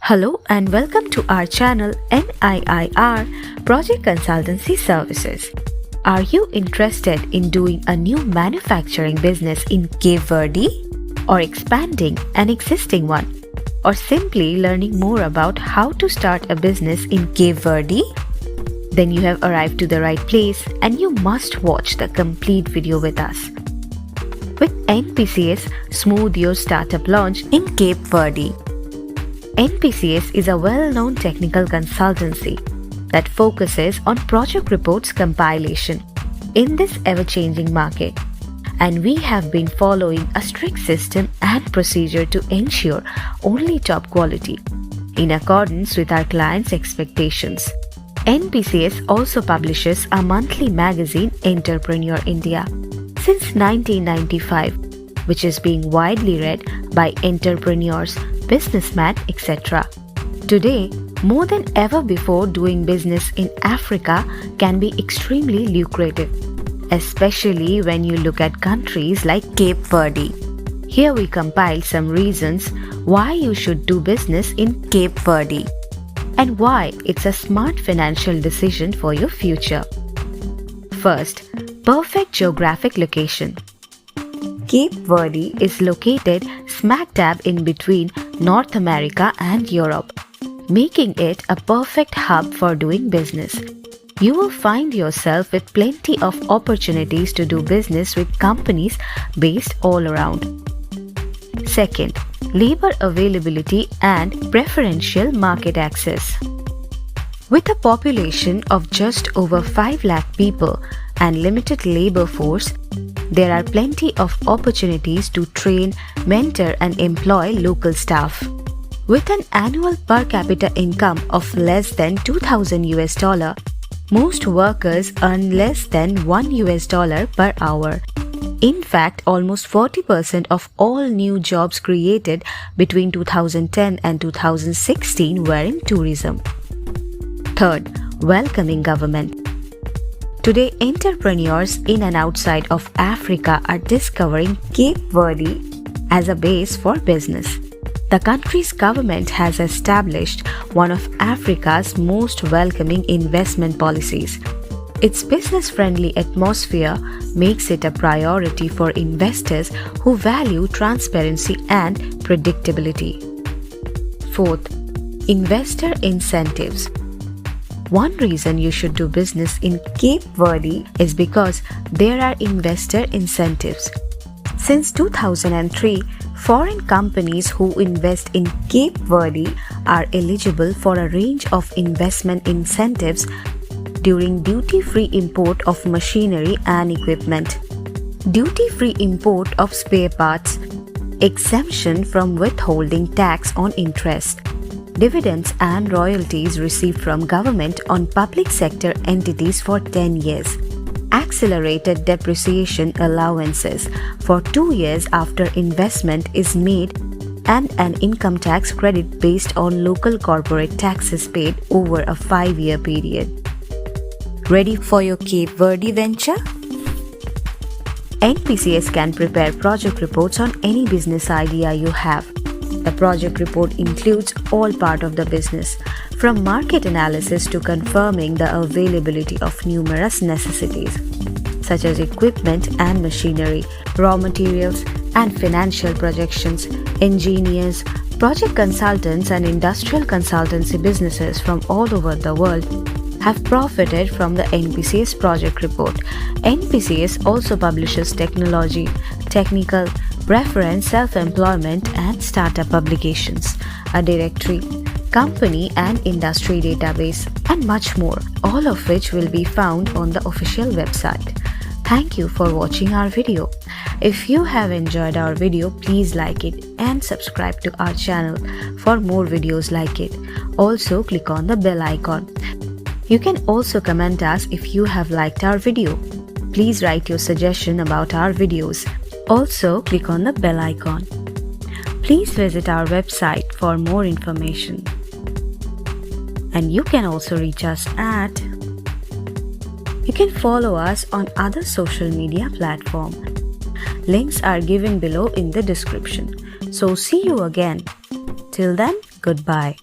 Hello and welcome to our channel NIIR Project Consultancy Services. Are you interested in doing a new manufacturing business in Cape Verde, or expanding an existing one, or simply learning more about how to start a business in Cape Verde? Then you have arrived to the right place and you must watch the complete video with us. With NPCS, smooth your startup launch in Cape Verde. NPCS is a well-known technical consultancy that focuses on project reports compilation in this ever-changing market, and we have been following a strict system and procedure to ensure only top quality in accordance with our clients' expectations. NPCS also publishes a monthly magazine, Entrepreneur India, since 1995, which is being widely read by entrepreneurs, businessmen, etc. Today, more than ever before, doing business in Africa can be extremely lucrative, especially when you look at countries like Cape Verde. Here we compile some reasons why you should do business in Cape Verde and why it's a smart financial decision for your future. First, perfect geographic location. Cape Verde is located smack dab in between North America and Europe, making it a perfect hub for doing business. You will find yourself with plenty of opportunities to do business with companies based all around. Second, labor availability and preferential market access. With a population of just over 5 lakh people and limited labor force, there are plenty of opportunities to train, mentor and employ local staff. With an annual per capita income of less than $2,000, most workers earn less than $1 per hour. In fact, almost 40% of all new jobs created between 2010 and 2016 were in tourism. Third, welcoming government. Today, entrepreneurs in and outside of Africa are discovering Cape Verde as a base for business. The country's government has established one of Africa's most welcoming investment policies. Its business-friendly atmosphere makes it a priority for investors who value transparency and predictability. Fourth, investor incentives. One reason you should do business in Cape Verde is because there are investor incentives. Since 2003, foreign companies who invest in Cape Verde are eligible for a range of investment incentives during duty-free import of machinery and equipment, duty-free import of spare parts, exemption from withholding tax on interest, dividends and royalties received from government on public sector entities for 10 years, accelerated depreciation allowances for 2 years after investment is made, and an income tax credit based on local corporate taxes paid over a 5-year period. Ready for your Cape Verde venture? NPCS can prepare project reports on any business idea you have. The project report includes all part of the business, from market analysis to confirming the availability of numerous necessities, such as equipment and machinery, raw materials and financial projections. Engineers, project consultants and industrial consultancy businesses from all over the world have profited from the NPCS project report. NPCS also publishes technology, technical, reference, self-employment and startup publications, a directory, company and industry database, and much more, all of which will be found on the official website. Thank you for watching our video. If you have enjoyed our video, please like it and subscribe to our channel for more videos like it. Also, click on the bell icon. You can also comment us if you have liked our video. Please write your suggestion about our videos. Also, click on the bell icon. Please visit our website for more information. And you can also reach us at... You can follow us on other social media platforms. Links are given below in the description. So see you again. Till then, goodbye.